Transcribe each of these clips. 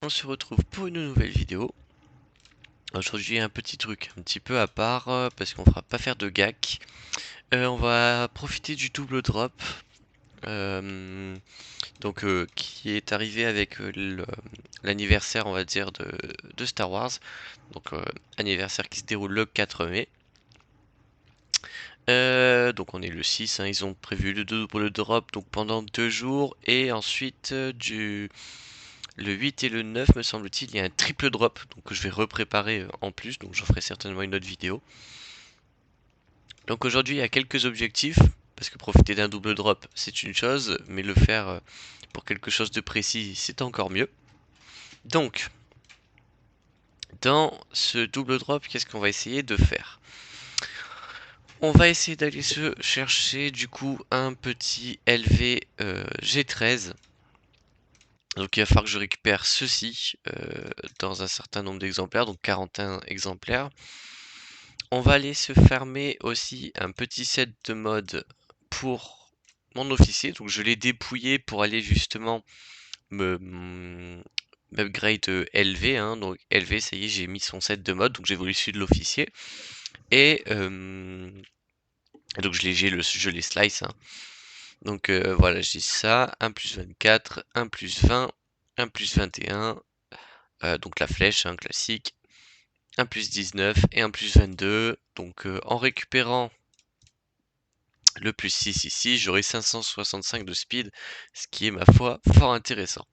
On se retrouve pour une nouvelle vidéo. Aujourd'hui un petit truc un petit peu à part parce qu'on fera pas faire de gack. On va profiter du double drop euh, qui est arrivé avec l'anniversaire on va dire de Star Wars. Donc anniversaire qui se déroule le 4 mai. Donc on est le 6, hein, ils ont prévu le double drop donc pendant 2 jours et ensuite le 8 et le 9 me semble-t-il, il y a un triple drop, donc je vais repréparer en plus, donc j'en ferai certainement une autre vidéo. Donc aujourd'hui il y a quelques objectifs, parce que profiter d'un double drop c'est une chose, mais le faire pour quelque chose de précis c'est encore mieux. Donc, dans ce double drop, qu'est-ce qu'on va essayer de faire? On va essayer d'aller se chercher du coup un petit LV G13. Donc il va falloir que je récupère ceci dans un certain nombre d'exemplaires, donc 41 exemplaires. On va aller se farmer aussi un petit set de mode pour mon officier. Donc je l'ai dépouillé pour aller justement m'upgrade LV. Hein. Donc LV, ça y est, j'ai mis son set de mode, donc j'évolue celui de l'officier. Et donc je les slice. Hein. Donc voilà, j'ai ça, 1 plus 24, 1 plus 20, 1 plus 21, donc la flèche, hein, classique, 1 plus 19 et 1 plus 22. Donc en récupérant le plus 6 ici, j'aurai 565 de speed, ce qui est ma foi fort intéressant.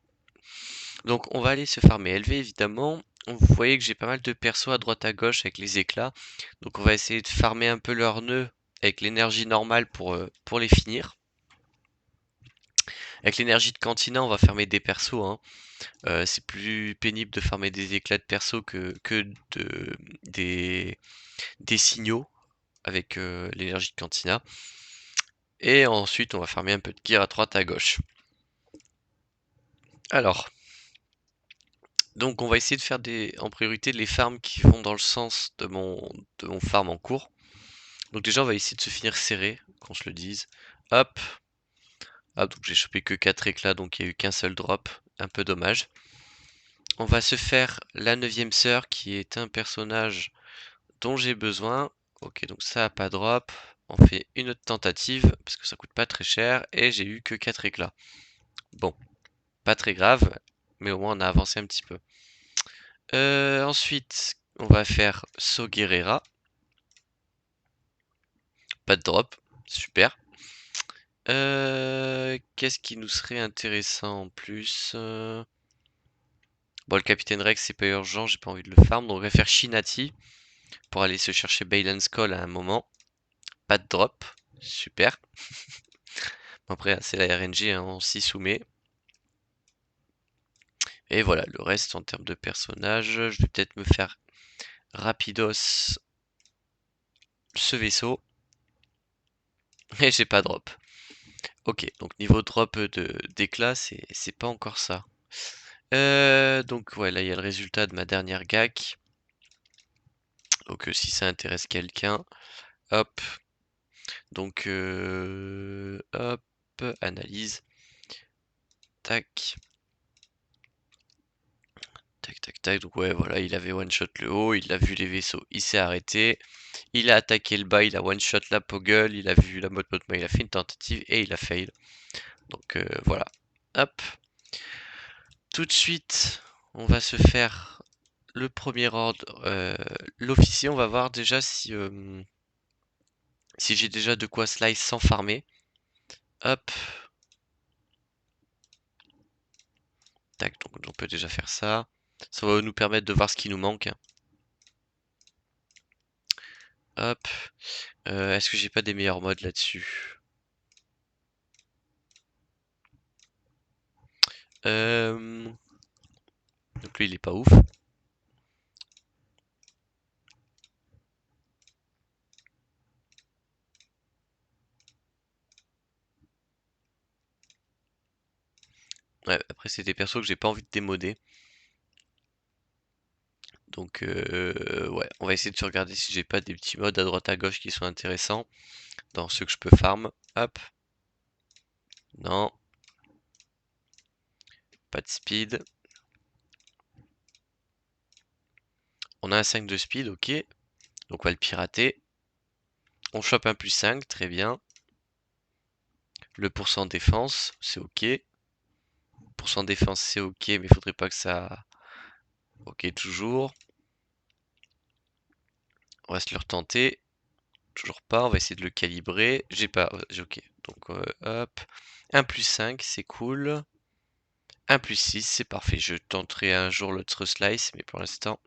Donc on va aller se farmer LV évidemment. Vous voyez que j'ai pas mal de persos à droite à gauche avec les éclats. Donc on va essayer de farmer un peu leurs nœuds avec l'énergie normale pour les finir. Avec l'énergie de Cantina, on va farmer des persos. Hein. C'est plus pénible de farmer des éclats de perso que des signaux avec l'énergie de Cantina. Et ensuite, on va farmer un peu de gear à droite à gauche. Alors, donc on va essayer de faire en priorité les farms qui vont dans le sens de mon farm en cours. Donc déjà, on va essayer de se finir serré, qu'on se le dise. Hop. Hop, donc j'ai chopé que 4 éclats, donc il n'y a eu qu'un seul drop. Un peu dommage. On va se faire la 9ème sœur, qui est un personnage dont j'ai besoin. Ok, donc ça a pas drop. On fait une autre tentative, parce que ça coûte pas très cher, et j'ai eu que 4 éclats. Bon, pas très grave, mais au moins on a avancé un petit peu. Ensuite, on va faire So Guerrera. Pas de drop, super. Qu'est-ce qui nous serait intéressant en plus? Bon, le Capitaine Rex, c'est pas urgent, j'ai pas envie de le farm, donc on va faire Shinati pour aller se chercher Balan's Call à un moment. Pas de drop, super. Après, c'est la RNG, hein, on s'y soumet. Et voilà, le reste en termes de personnages, je vais peut-être me faire rapidos ce vaisseau. Et j'ai pas drop. Ok, donc niveau drop d'éclat, c'est pas encore ça. Donc ouais, là il y a le résultat de ma dernière GAC. Donc si ça intéresse quelqu'un, hop. Donc hop, analyse. Tac. Tac, tac, tac. Donc ouais, voilà, il avait one shot le haut, il a vu les vaisseaux, il s'est arrêté. Il a attaqué le bas, il a one shot la Poggle, il a vu la mode mode, il a fait une tentative et il a fail. Donc voilà. Hop. Tout de suite, on va se faire le premier ordre, l'officier. On va voir déjà si j'ai déjà de quoi slice sans farmer. Hop. Tac, donc on peut déjà faire ça. Ça va nous permettre de voir ce qui nous manque. Hop. Est-ce que j'ai pas des meilleurs modes là-dessus? Donc lui il est pas ouf. Ouais, après c'est des persos que j'ai pas envie de démoder. Donc ouais, on va essayer de se regarder si j'ai pas des petits modes à droite à gauche qui sont intéressants dans ceux que je peux farm. Hop. Non. Pas de speed. On a un 5 de speed, ok. Donc on va le pirater. On chope un +5, très bien. Le pourcent défense, c'est ok. Pourcent défense, c'est ok, mais il faudrait pas que ça... Ok, toujours. On va se le retenter. Toujours pas, on va essayer de le calibrer. J'ai pas... Ok, donc hop. Un +5, c'est cool. Un +6, c'est parfait. Je tenterai un jour l'autre slice, mais pour l'instant,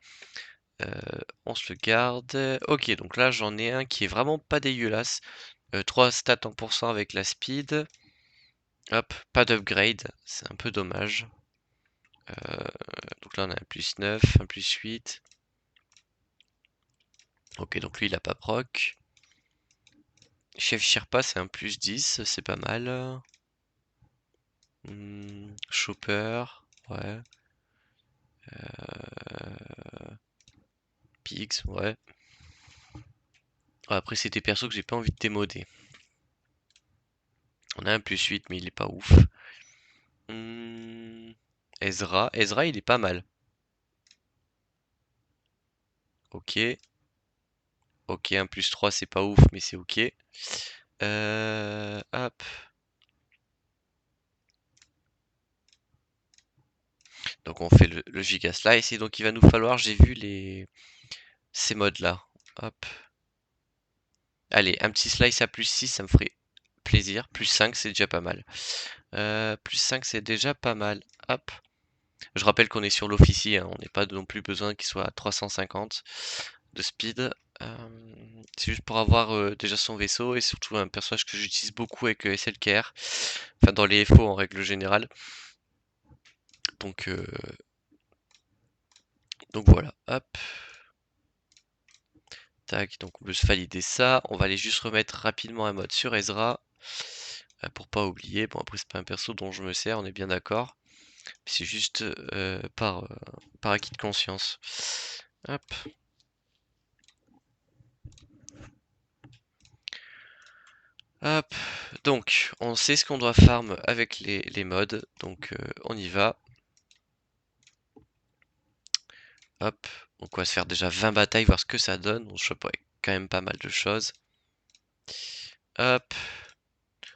on se le garde. Ok, donc là, j'en ai un qui est vraiment pas dégueulasse. 3 stats en pourcent avec la speed. Hop, pas d'upgrade, c'est un peu dommage. Donc là, on a un +9, un +8. Ok, donc lui, il a pas proc. Chef Sherpa, c'est un +10, c'est pas mal. Chopper, ouais. Pigs, ouais. Après, c'est des persos que j'ai pas envie de démoder. On a un +8, mais il est pas ouf. Ezra. Ezra, il est pas mal. Ok. Ok, un +3, c'est pas ouf, mais c'est ok. Hop. Donc on fait le giga slice et donc il va nous falloir, j'ai vu ces modes là. Hop. Allez, un petit slice à +6, ça me ferait plaisir. +5, c'est déjà pas mal. +5, c'est déjà pas mal. Hop. Je rappelle qu'on est sur l'officier, hein. On n'est pas non plus besoin qu'il soit à 350 de speed. C'est juste pour avoir déjà son vaisseau et surtout un personnage que j'utilise beaucoup avec SLKR. Enfin, dans les FO en règle générale. Donc, euh, donc voilà, hop. Tac, donc on peut se valider ça. On va aller juste remettre rapidement un mode sur Ezra. Pour pas oublier. Bon, après, c'est pas un perso dont je me sers, on est bien d'accord. C'est juste par acquis de conscience. Hop. Hop. Donc, on sait ce qu'on doit farm avec les mods. Donc, on y va. Hop. Donc, on va se faire déjà 20 batailles, voir ce que ça donne. On chope quand même pas mal de choses. Hop.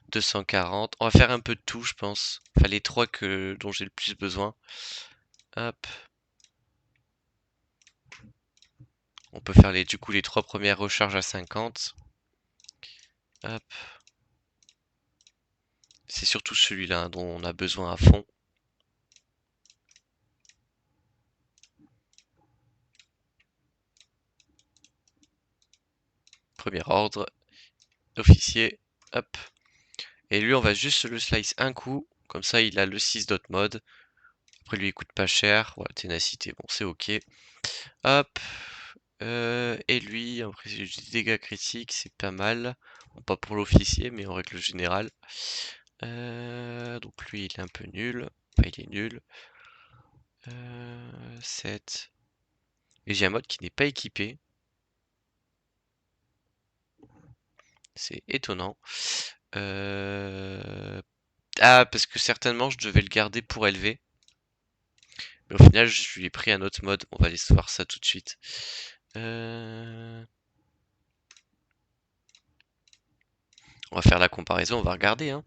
240. On va faire un peu de tout, je pense. Enfin, les trois dont j'ai le plus besoin. Hop. On peut faire du coup les trois premières recharges à 50. Hop. C'est surtout celui-là dont on a besoin à fond. Premier ordre. Officier. Hop. Et lui, on va juste le slice un coup. Comme ça, il a le 6 d'autres mode. Après, lui, il coûte pas cher. Voilà, ténacité, bon, c'est ok. Hop. Et lui, après, c'est du dégâts critiques, c'est pas mal. Bon, pas pour l'officier, mais en règle générale. Donc lui, il est un peu nul. Enfin, il est nul. 7. Et j'ai un mode qui n'est pas équipé. C'est étonnant. Ah, parce que certainement, je devais le garder pour élever. Mais au final, je lui ai pris un autre mode. On va aller se voir ça tout de suite. On va faire la comparaison, on va regarder, hein.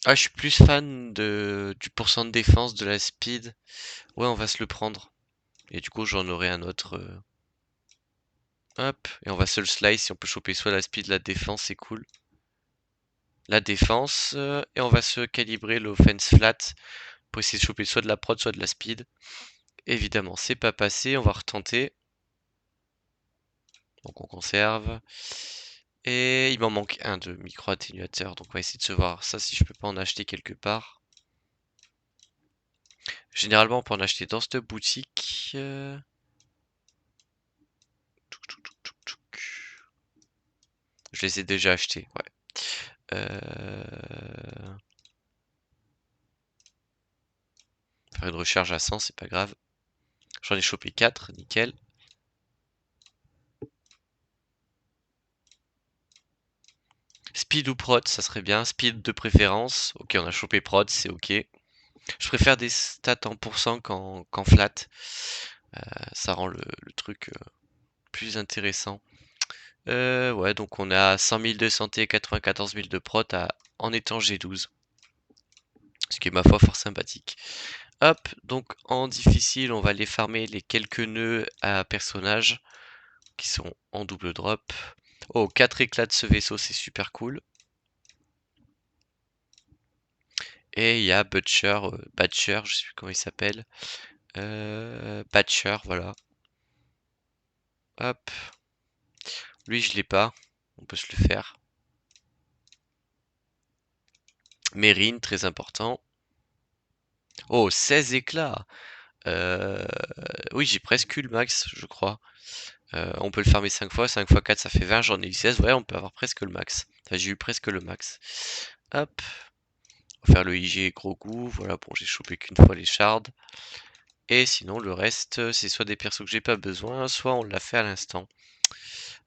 Ah, je suis plus fan du pourcent de défense, de la speed. Ouais, on va se le prendre. Et du coup, j'en aurai un autre. Hop, et on va se le slice. Si on peut choper soit la speed, la défense, c'est cool. La défense, et on va se calibrer l'offense flat pour essayer de choper soit de la prod, soit de la speed. Évidemment, c'est pas passé, on va retenter. Donc on conserve. Et il m'en manque un de micro-atténuateur, donc on va essayer de se voir ça si je peux pas en acheter quelque part. Généralement, on peut en acheter dans cette boutique. Je les ai déjà achetés, ouais. Faire une recharge à 100, c'est pas grave. J'en ai chopé 4, nickel. Speed ou prod, ça serait bien. Speed de préférence. Ok, on a chopé prod, c'est ok. Je préfère des stats en pourcent qu'en flat. Ça rend le truc plus intéressant. Ouais, donc on a 100 000 de santé, 94 000 de prot en étant G12. Ce qui est ma foi fort sympathique. Hop, donc en difficile, on va aller farmer les quelques nœuds à personnages qui sont en double drop. Oh, 4 éclats de ce vaisseau, c'est super cool. Et il y a Butcher, je sais plus comment il s'appelle. Batcher, voilà. Hop. Lui, je l'ai pas. On peut se le faire. Mérine, très important. Oh, 16 éclats. Euh, Oui, j'ai presque eu le max, je crois. On peut le farmer 5 fois. 5 fois 4, ça fait 20. J'en ai eu 16. Ouais, on peut avoir presque le max. Enfin, j'ai eu presque le max. Hop. On va faire le IG gros goût. Voilà, bon, j'ai chopé qu'une fois les shards. Et sinon, le reste, c'est soit des persos que j'ai pas besoin, soit on l'a fait à l'instant.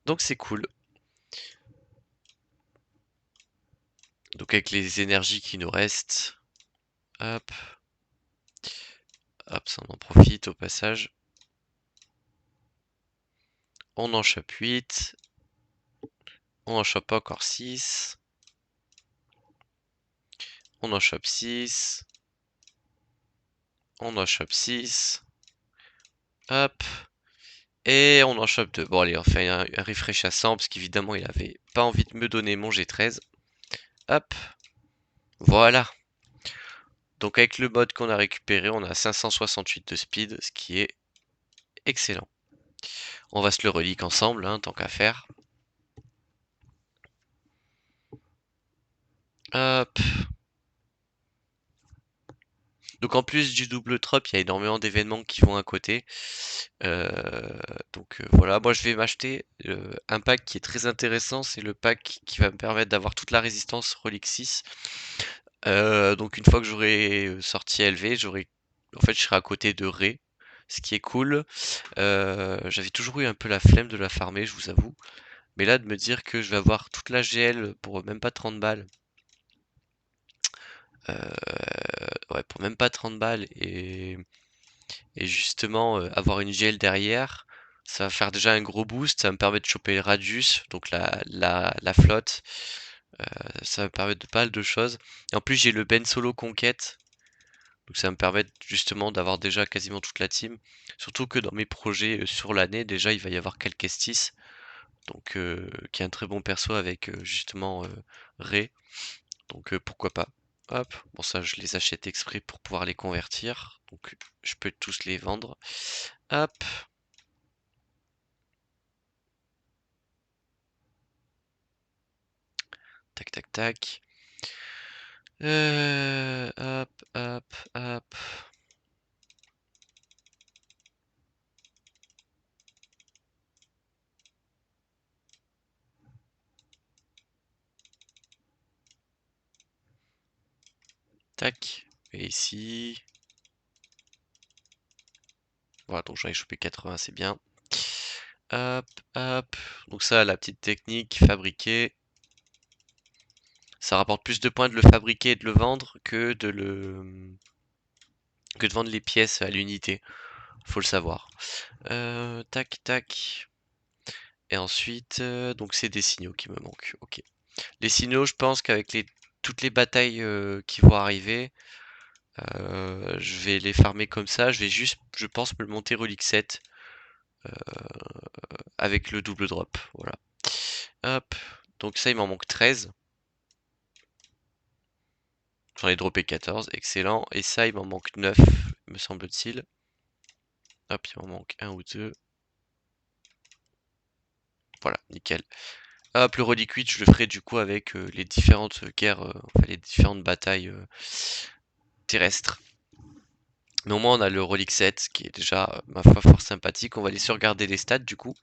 Donc c'est cool. Donc avec les énergies qui nous restent, hop, hop, ça on en profite au passage. On en chope 8. On en chope encore 6. On en chope 6. On en chope 6. Hop. Et on en chope 2. Bon allez, on fait un refresh à 100 parce qu'évidemment il avait pas envie de me donner mon G13. Hop. Voilà. Donc avec le mode qu'on a récupéré, on a 568 de speed, ce qui est excellent. On va se le relique ensemble, hein, tant qu'à faire. Hop. Donc en plus du double drop, il y a énormément d'événements qui vont à côté. Voilà, moi je vais m'acheter un pack qui est très intéressant, c'est le pack qui va me permettre d'avoir toute la résistance Relic 6. Donc une fois que j'aurai sorti LV, en fait je serai à côté de Ré, ce qui est cool. J'avais toujours eu un peu la flemme de la farmer, je vous avoue. Mais là de me dire que je vais avoir toute la GL pour même pas 30 balles. Ouais, pour même pas 30 balles et justement avoir une GL derrière, ça va faire déjà un gros boost, ça va me permettre de choper le Radius, donc la flotte, ça va me permettre de pas mal de choses. Et en plus j'ai le Ben Solo Conquête, donc ça va me permettre justement d'avoir déjà quasiment toute la team. Surtout que dans mes projets sur l'année, déjà il va y avoir Calcestis, donc qui est un très bon perso avec justement Rey, donc pourquoi pas. Hop, bon ça je les achète exprès pour pouvoir les convertir, donc je peux tous les vendre. Hop, tac tac tac. Hop, hop, hop. Tac. Et ici. Voilà, donc j'en ai chopé 80, c'est bien. Hop, hop. Donc ça, la petite technique, fabriquer. Ça rapporte plus de points de le fabriquer et de le vendre que de vendre les pièces à l'unité. Faut le savoir. Tac, tac. Et ensuite, donc c'est des signaux qui me manquent. Ok. Les signaux, je pense qu'avec toutes les batailles qui vont arriver, je vais les farmer comme ça. Je vais juste, je pense, me le monter Relic 7 avec le double drop. Voilà. Hop. Donc ça, il m'en manque 13. J'en ai droppé 14. Excellent. Et ça, il m'en manque 9, me semble-t-il. Hop, il m'en manque un ou deux. Voilà, nickel. Hop, le Relic 8, je le ferai du coup avec les différentes guerres, enfin les différentes batailles terrestres. Mais au moins on a le Relic 7 qui est déjà, ma foi, fort sympathique. On va aller se regarder les stats du coup.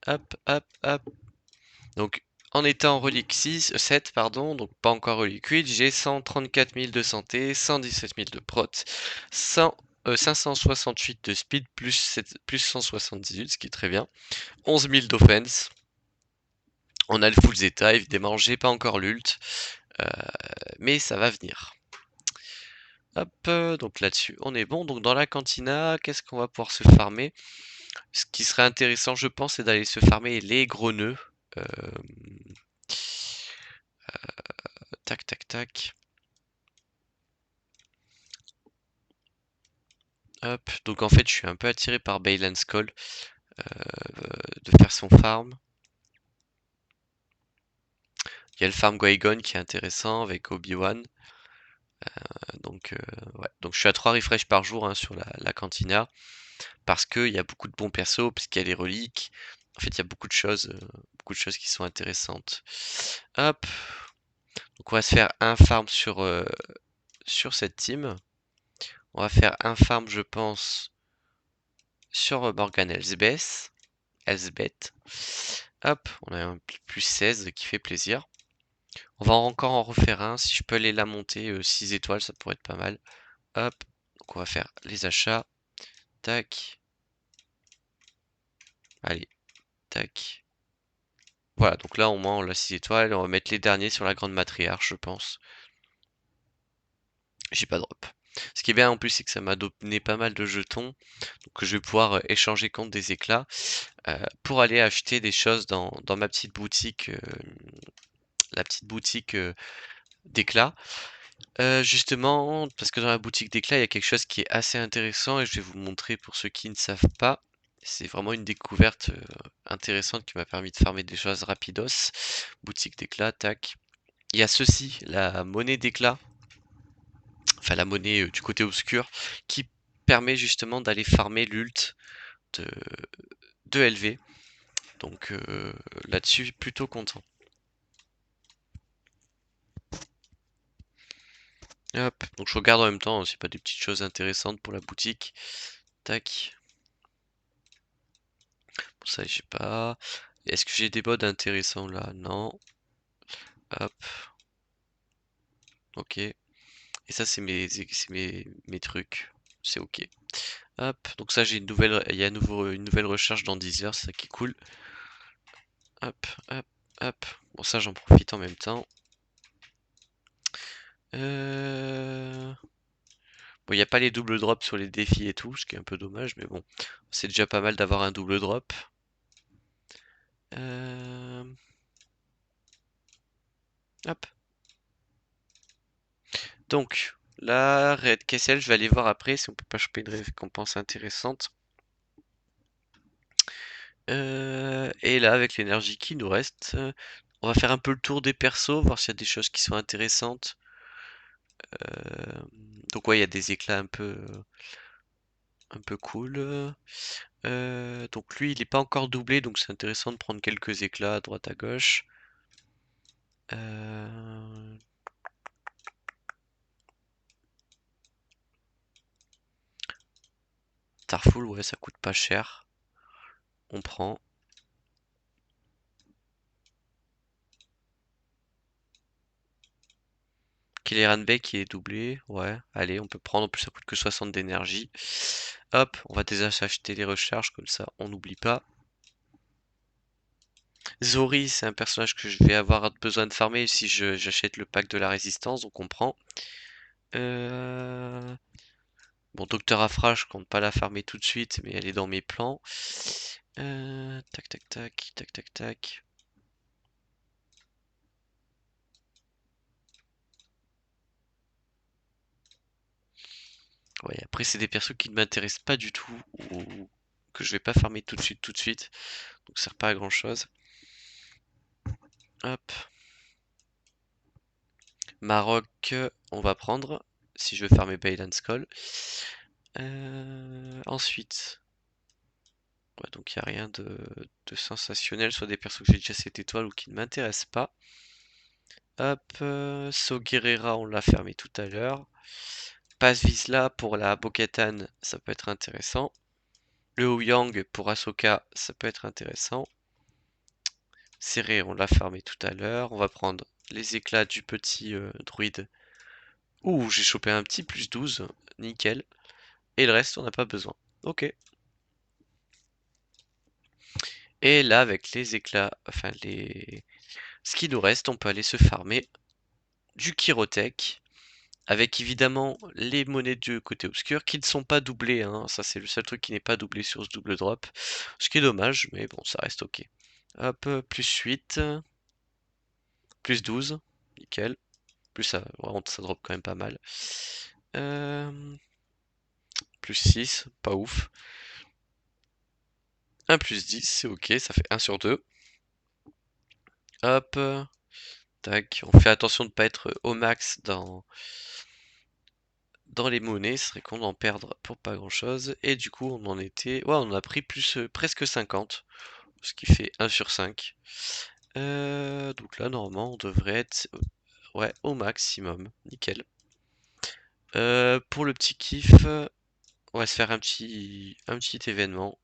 Hop, hop, hop. Donc en étant Relic 6, 7, pardon, donc pas encore Relic 8, j'ai 134 000 de santé, 117 000 de prot, 568 de speed, plus 178, ce qui est très bien. 11 000 d'offense. On a le full zeta, évidemment, j'ai pas encore l'ult, mais ça va venir. Hop, donc là-dessus, on est bon. Donc dans la cantina, qu'est-ce qu'on va pouvoir se farmer? Ce qui serait intéressant, je pense, c'est d'aller se farmer les gros nœuds. Tac, tac, tac. Hop, donc en fait, je suis un peu attiré par Baylan's Call, de faire son farm. Il y a le farm Qui-Gon qui est intéressant avec Obi-Wan. Ouais. Donc je suis à 3 refresh par jour hein, sur la cantina. Parce qu'il y a beaucoup de bons persos, parce qu'il y a les reliques. En fait, il y a beaucoup de choses qui sont intéressantes. Hop. Donc on va se faire un farm sur cette team. On va faire un farm, je pense, sur Morgan Elsbeth. Hop, on a un plus 16 qui fait plaisir. On va encore en refaire un. Si je peux aller la monter 6 étoiles, ça pourrait être pas mal. Hop, donc on va faire les achats. Tac. Allez, tac. Voilà, donc là au moins on l'a 6 étoiles. On va mettre les derniers sur la grande matriarche, je pense. J'ai pas de drop. Ce qui est bien en plus, c'est que ça m'a donné pas mal de jetons. Donc je vais pouvoir échanger contre des éclats pour aller acheter des choses dans ma petite boutique, la petite boutique d'éclats. Justement, parce que dans la boutique d'éclats, il y a quelque chose qui est assez intéressant et je vais vous montrer pour ceux qui ne savent pas. C'est vraiment une découverte intéressante qui m'a permis de farmer des choses rapidos. Boutique d'éclats, tac. Il y a ceci, la monnaie d'éclat, enfin la monnaie du côté obscur, qui permet justement d'aller farmer l'ult de, de LV. Donc là-dessus, plutôt content. Hop, donc je regarde en même temps s'il n'y a pas des petites choses intéressantes pour la boutique. Tac. Bon, ça, je sais pas. Est-ce que j'ai des modes intéressants là? Non. Hop. Ok. Et ça, c'est mes trucs. C'est ok. Hop. Donc ça, j'ai une nouvelle, il y a une nouvelle recherche dans 10 heures, c'est ça qui est cool. Hop, hop, hop. Bon, ça, j'en profite en même temps. Bon, il n'y a pas les doubles drops sur les défis et tout, ce qui est un peu dommage, mais bon, c'est déjà pas mal d'avoir un double drop. Euh, Hop. Donc, là, Red Kessel, je vais aller voir après si on peut pas choper une récompense intéressante. Et là, avec l'énergie qui nous reste, on va faire un peu le tour des persos, voir s'il y a des choses qui sont intéressantes. Donc ouais, il y a des éclats un peu cool. Donc lui, il n'est pas encore doublé, donc c'est intéressant de prendre quelques éclats à droite à gauche. Starful, ouais, ça coûte pas cher. On prend. Killeran Bay qui est doublé. Ouais, allez, on peut prendre. En plus, ça coûte que 60 d'énergie. Hop, on va déjà s'acheter les recharges, comme ça, on n'oublie pas. Zori, c'est un personnage que je vais avoir besoin de farmer si j'achète le pack de la résistance, donc on prend. Euh... Bon, Docteur Afra, je compte pas la farmer tout de suite, mais elle est dans mes plans. Tac, tac, tac, tac, tac, tac. Ouais, après, c'est des persos qui ne m'intéressent pas du tout, ou que je vais pas farmer tout de suite. Donc ça sert pas à grand chose. Hop. Maroc, on va prendre, si je veux farmer Baylan's Call. Ensuite, ouais, donc il n'y a rien de sensationnel, soit des persos que j'ai déjà 7 étoiles ou qui ne m'intéressent pas. Hop, So Guerrera, on l'a fermé tout à l'heure. Passe Vizsla pour la Bo-Katan, ça peut être intéressant. Le Ouyang pour Ahsoka, ça peut être intéressant. Serré, on l'a fermé tout à l'heure. On va prendre les éclats du petit druide. Ouh, j'ai chopé un petit plus 12, nickel. Et le reste, on n'a pas besoin. Ok. Et là, avec les éclats, enfin les... Ce qui nous reste, on peut aller se farmer du Kyrotech. avec évidemment les monnaies du côté obscur qui ne sont pas doublées, hein. Ça c'est le seul truc qui n'est pas doublé sur ce double drop, ce qui est dommage, mais bon, ça reste ok. Hop, plus 8, plus 12, nickel. Plus ça, vraiment, ça drop quand même pas mal. Plus 6, pas ouf. 1 plus 10, c'est ok, ça fait 1 sur 2. Hop, tac, on fait attention de ne pas être au max dans les monnaies, ce serait con d'en perdre pour pas grand chose. Et du coup, on en était. Ouais, on a pris plus presque 50, ce qui fait 1 sur 5. Donc là, normalement, on devrait être ouais, au maximum. Nickel. Pour le petit kiff, on va se faire un petit événement.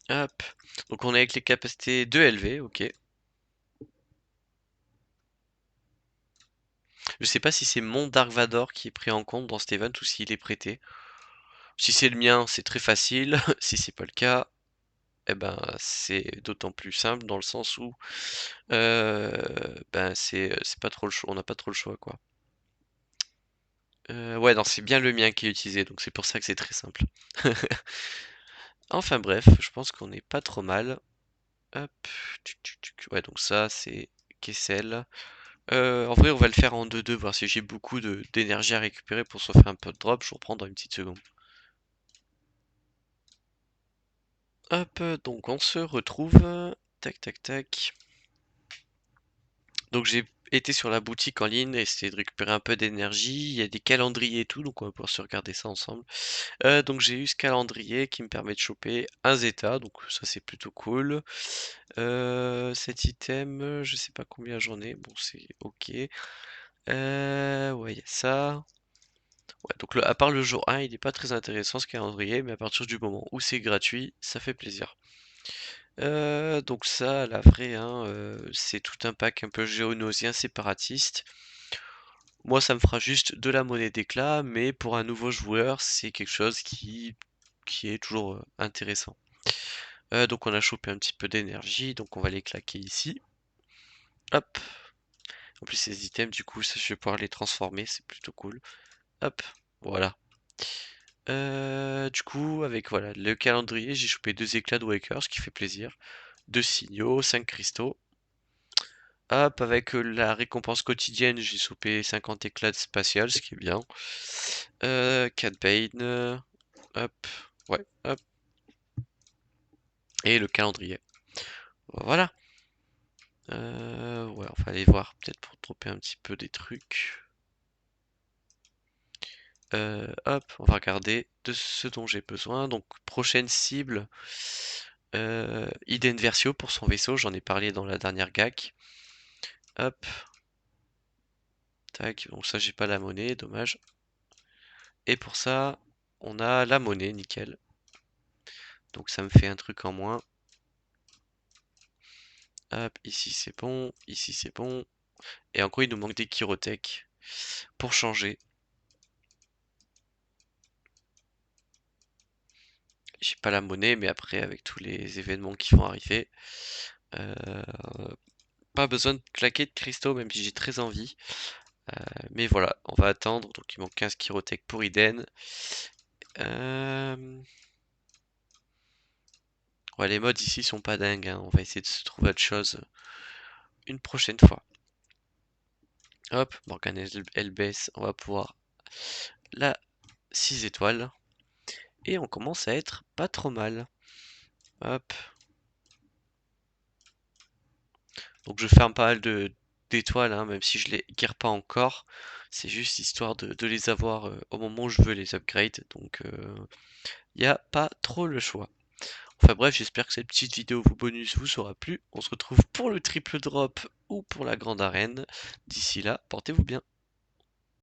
Hop. Donc on est avec les capacités 2 LV, ok. Je sais pas si c'est mon Dark Vador qui est pris en compte dans cet event ou s'il est prêté. Si c'est le mien, c'est très facile. Si c'est pas le cas, eh ben c'est d'autant plus simple dans le sens où euh, ben c'est pas trop le choix, on n'a pas trop le choix quoi. Ouais, non, c'est bien le mien qui est utilisé, donc c'est pour ça que c'est très simple. Enfin bref, je pense qu'on est pas trop mal. Hop, ouais, donc ça c'est Kessel. En vrai, on va le faire en 2-2, voir si j'ai beaucoup d'énergie à récupérer pour se faire un peu de drop. Je reprends dans une petite seconde. Hop, donc on se retrouve. Tac, tac, tac. Donc j'ai été sur la boutique en ligne et essayé de récupérer un peu d'énergie. Il y a des calendriers et tout, donc on va pouvoir se regarder ça ensemble. Donc j'ai eu ce calendrier qui me permet de choper un Zeta, donc ça c'est plutôt cool. Cet item, je sais pas combien j'en ai, bon c'est ok. Ouais, il y a ça. Ouais, donc à part le jour 1, il n'est pas très intéressant ce calendrier, mais à partir du moment où c'est gratuit, ça fait plaisir. Donc ça, la vraie, hein, c'est tout un pack un peu géonosien séparatiste. Moi, ça me fera juste de la monnaie d'éclat, mais pour un nouveau joueur, c'est quelque chose qui est toujours intéressant. Donc on a chopé un petit peu d'énergie, donc on va les claquer ici. Hop. En plus, ces items, du coup, ça, je vais pouvoir les transformer, c'est plutôt cool. Hop, voilà. Du coup, avec voilà le calendrier, j'ai chopé 2 éclats de Waker, ce qui fait plaisir. 2 signaux, 5 cristaux. Hop, avec la récompense quotidienne, j'ai chopé 50 éclats de spatial, ce qui est bien. 4 Bane, hop, ouais, hop. Et le calendrier. Voilà. Ouais, on va aller voir, peut-être pour dropper un petit peu des trucs. Hop, on va regarder de ce dont j'ai besoin. Donc, prochaine cible, Iden Versio pour son vaisseau, j'en ai parlé dans la dernière GAC. Hop, tac, donc ça j'ai pas la monnaie, dommage. Et pour ça, on a la monnaie, nickel. Donc ça me fait un truc en moins. Hop, ici c'est bon, ici c'est bon. Et encore il nous manque des Kyrotech pour changer. J'ai pas la monnaie, mais après avec tous les événements qui vont arriver, euh, pas besoin de claquer de cristaux, même si j'ai très envie. Mais voilà, on va attendre. Donc il manque 15 Kyrotech pour Iden. Ouais, les mods ici sont pas dingues, hein. On va essayer de se trouver autre chose une prochaine fois. Hop, Morgane elle baisse. On va pouvoir la 6 étoiles. Et on commence à être pas trop mal. Hop. Donc je ferme pas mal d'étoiles, hein, même si je les guère pas encore. C'est juste histoire de les avoir au moment où je veux les upgrades. Donc il n'y a pas trop le choix. Enfin bref, j'espère que cette petite vidéo vous bonus vous aura plu. On se retrouve pour le triple drop ou pour la grande arène. D'ici là, portez-vous bien.